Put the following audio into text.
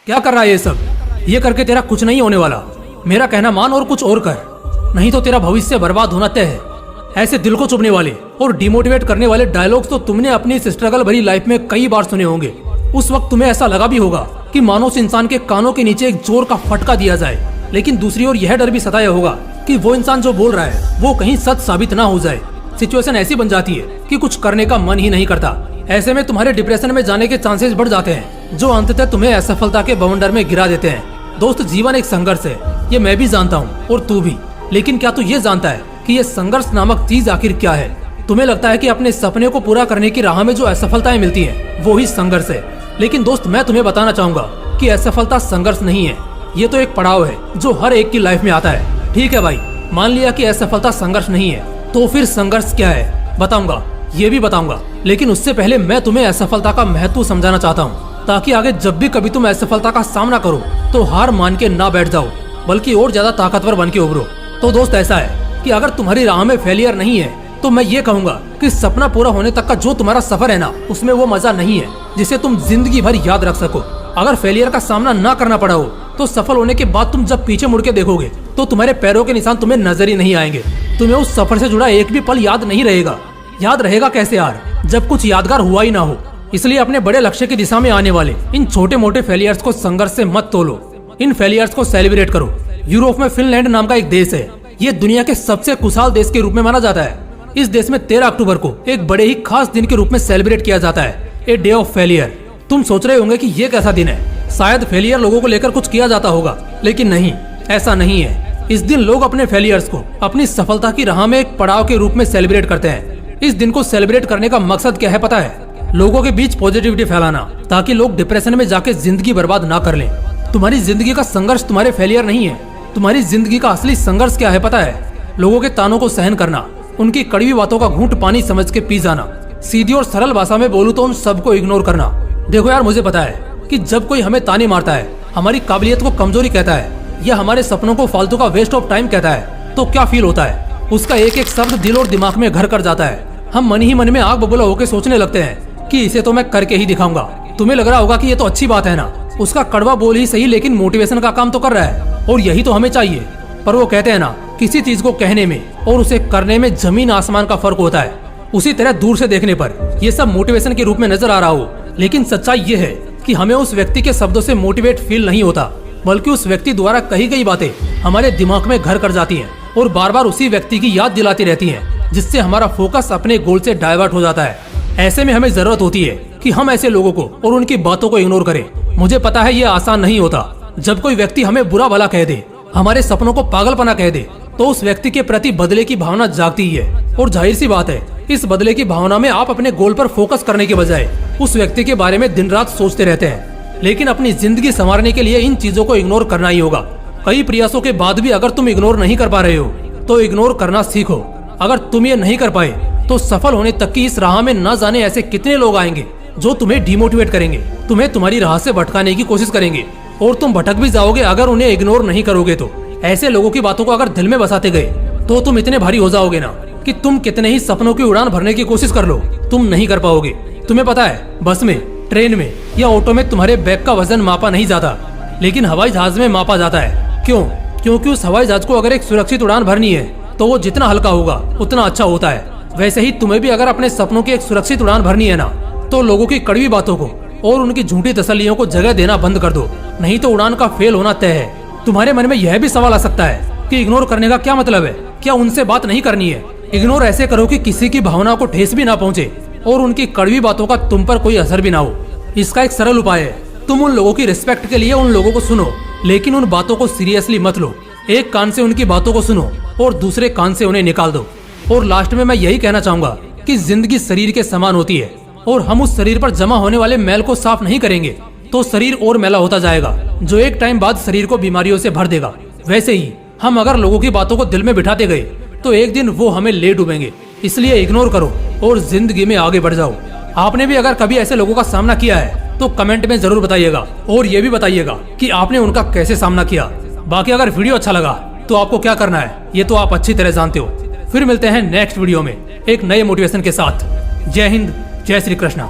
क्या कर रहा है ये सब? ये करके तेरा कुछ नहीं होने वाला। मेरा कहना मान और कुछ और कर, नहीं तो तेरा भविष्य बर्बाद होना तय है। ऐसे दिल को चुभने वाले और डिमोटिवेट करने वाले डायलॉग्स तो तुमने अपनी इस स्ट्रगल भरी लाइफ में कई बार सुने होंगे। उस वक्त तुम्हें ऐसा लगा भी होगा कि मानो उस इंसान के कानों के नीचे एक जोर का फटका दिया जाए। लेकिन दूसरी ओर यह डर भी सताया होगा कि वो इंसान जो बोल रहा है वो कहीं सच साबित ना हो जाए। सिचुएशन ऐसी बन जाती है कि कुछ करने का मन ही नहीं करता। ऐसे में तुम्हारे डिप्रेशन में जाने के चांसेस बढ़ जाते हैं, जो अंततः तुम्हें असफलता के बवंडर में गिरा देते हैं। दोस्त, जीवन एक संघर्ष है, ये मैं भी जानता हूँ और तू भी। लेकिन क्या तू ये जानता है कि ये संघर्ष नामक चीज आखिर क्या है? तुम्हें लगता है कि अपने सपने को पूरा करने की राह में जो असफलताएं मिलती हैं वो ही संघर्ष है। लेकिन दोस्त, मैं तुम्हें बताना चाहूंगा कि असफलता संघर्ष नहीं है, ये तो एक पड़ाव है जो हर एक की लाइफ में आता है। ठीक है भाई, मान लिया कि असफलता संघर्ष नहीं है, तो फिर संघर्ष क्या है बताऊंगा, ये भी बताऊंगा। लेकिन उससे पहले मैं तुम्हें असफलता का महत्व समझाना चाहता हूँ, ताकि आगे जब भी कभी तुम असफलता का सामना करो तो हार मान के ना बैठ जाओ, बल्कि और ज्यादा ताकतवर बन के उभरो। तो दोस्त, ऐसा है कि अगर तुम्हारी राह में फेलियर नहीं है तो मैं ये कहूंगा कि सपना पूरा होने तक का जो तुम्हारा सफर है ना, उसमें वो मजा नहीं है जिसे तुम जिंदगी भर याद रख सको। अगर फेलियर का सामना ना करना पड़ा हो तो सफल होने के बाद तुम जब पीछे मुड़ के देखोगे तो तुम्हारे पैरों के निशान तुम्हें नजर ही नहीं आएंगे। तुम्हें उस सफर से जुड़ा एक भी पल याद नहीं रहेगा। याद रहेगा कैसे यार, जब कुछ यादगार हुआ ही ना हो। इसलिए अपने बड़े लक्ष्य की दिशा में आने वाले इन छोटे मोटे फेलियर्स को संघर्ष से मत तोलो, इन फेलियर्स को सेलिब्रेट करो। यूरोप में फिनलैंड नाम का एक देश है, ये दुनिया के सबसे खुशहाल देश के रूप में माना जाता है। इस देश में 13 अक्टूबर को एक बड़े ही खास दिन के रूप में सेलिब्रेट किया जाता है, ए डे ऑफ फेलियर। तुम सोच रहे होंगे कि ये कैसा दिन है, शायद फेलियर लोगों को लेकर कुछ किया जाता होगा, लेकिन नहीं, ऐसा नहीं है। इस दिन लोग अपने फेलियर्स को अपनी सफलता की राह में एक पड़ाव के रूप में सेलिब्रेट करते हैं। इस दिन को सेलिब्रेट करने का मकसद क्या है पता है? लोगों के बीच पॉजिटिविटी फैलाना, ताकि लोग डिप्रेशन में जाके जिंदगी बर्बाद ना कर लें। तुम्हारी जिंदगी का संघर्ष तुम्हारे फेलियर नहीं है, तुम्हारी जिंदगी का असली संघर्ष क्या है पता है? लोगों के तानों को सहन करना, उनकी कड़वी बातों का घूंट पानी समझ के पी जाना। सीधी और सरल भाषा में बोलूं तो उन सबको इग्नोर करना। देखो यार, मुझे पता है कि जब कोई हमें ताने मारता है, हमारी काबिलियत को कमजोरी कहता है या हमारे सपनों को फालतू का वेस्ट ऑफ टाइम कहता है, तो क्या फील होता है? उसका एक एक शब्द दिल और दिमाग में घर कर जाता है। हम मन ही मन में आग बबूला होकर सोचने लगते हैं कि इसे तो मैं करके ही दिखाऊंगा। तुम्हें लग रहा होगा कि ये तो अच्छी बात है ना, उसका कड़वा बोल ही सही, लेकिन मोटिवेशन का काम तो कर रहा है और यही तो हमें चाहिए। पर वो कहते हैं ना, किसी चीज को कहने में और उसे करने में जमीन आसमान का फर्क होता है। उसी तरह दूर से देखने पर ये सब मोटिवेशन के रूप में नजर आ रहा हो, लेकिन सच्चाई ये है कि हमें उस व्यक्ति के शब्दों से मोटिवेट फील नहीं होता, बल्कि उस व्यक्ति द्वारा कही गई बातें हमारे दिमाग में घर कर जाती हैं और बार बार उसी व्यक्ति की याद दिलाती रहती हैं, जिससे हमारा फोकस अपने गोल से डाइवर्ट हो जाता है। ऐसे में हमें जरूरत होती है कि हम ऐसे लोगों को और उनकी बातों को इग्नोर करें। मुझे पता है ये आसान नहीं होता। जब कोई व्यक्ति हमें बुरा भला कह दे, हमारे सपनों को पागलपना कह दे, तो उस व्यक्ति के प्रति बदले की भावना जागती ही है। और जाहिर सी बात है, इस बदले की भावना में आप अपने गोल पर फोकस करने के बजाय उस व्यक्ति के बारे में दिन रात सोचते रहते हैं। लेकिन अपनी जिंदगी संवारने के लिए इन चीजों को इग्नोर करना ही होगा। कई प्रयासों के बाद भी अगर तुम इग्नोर नहीं कर पा रहे हो तो इग्नोर करना सीखो। अगर तुम ये नहीं कर पाए तो सफल होने तक की इस राह में न जाने ऐसे कितने लोग आएंगे जो तुम्हें डिमोटिवेट करेंगे, तुम्हें तुम्हारी राह से भटकाने की कोशिश करेंगे, और तुम भटक भी जाओगे अगर उन्हें इग्नोर नहीं करोगे तो। ऐसे लोगों की बातों को अगर दिल में बसाते गए तो तुम इतने भारी हो जाओगे ना कि तुम कितने ही सपनों की उड़ान भरने की कोशिश कर लो, तुम नहीं कर पाओगे। तुम्हें पता है, बस में, ट्रेन में या ऑटो में तुम्हारे बैग का वजन मापा नहीं जाता, लेकिन हवाई जहाज में मापा जाता है। क्यों? क्योंकि उस हवाई जहाज को अगर एक सुरक्षित उड़ान भरनी है तो वो जितना हल्का होगा उतना अच्छा होता है। वैसे ही तुम्हें भी अगर अपने सपनों की एक सुरक्षित उड़ान भरनी है ना, तो लोगों की कड़वी बातों को और उनकी झूठी तसल्लियों को जगह देना बंद कर दो, नहीं तो उड़ान का फेल होना तय है। तुम्हारे मन में यह भी सवाल आ सकता है कि इग्नोर करने का क्या मतलब है? क्या उनसे बात नहीं करनी है? इग्नोर ऐसे करो कि किसी की भावना को ठेस भी ना पहुंचे और उनकी कड़वी बातों का तुम पर कोई असर भी ना हो। इसका एक सरल उपाय है, तुम उन लोगों की रिस्पेक्ट के लिए उन लोगों को सुनो, लेकिन उन बातों को सीरियसली मत लो। एक कान से उनकी बातों को सुनो और दूसरे कान से उन्हें निकाल दो। और लास्ट में मैं यही कहना चाहूंगा कि जिंदगी शरीर के समान होती है, और हम उस शरीर पर जमा होने वाले मैल को साफ नहीं करेंगे तो शरीर और मैला होता जाएगा, जो एक टाइम बाद शरीर को बीमारियों से भर देगा। वैसे ही हम अगर लोगों की बातों को दिल में बिठाते गए तो एक दिन वो हमें ले डूबेंगे। इसलिए इग्नोर करो और जिंदगी में आगे बढ़ जाओ। आपने भी अगर कभी ऐसे लोगों का सामना किया है तो कमेंट में जरूर बताइएगा, और ये भी बताइएगा कि आपने उनका कैसे सामना किया। बाकी अगर वीडियो अच्छा लगा तो आपको क्या करना है ये तो आप अच्छी तरह जानते हो। फिर मिलते हैं नेक्स्ट वीडियो में एक नए मोटिवेशन के साथ। जय हिंद, जय श्री कृष्णा।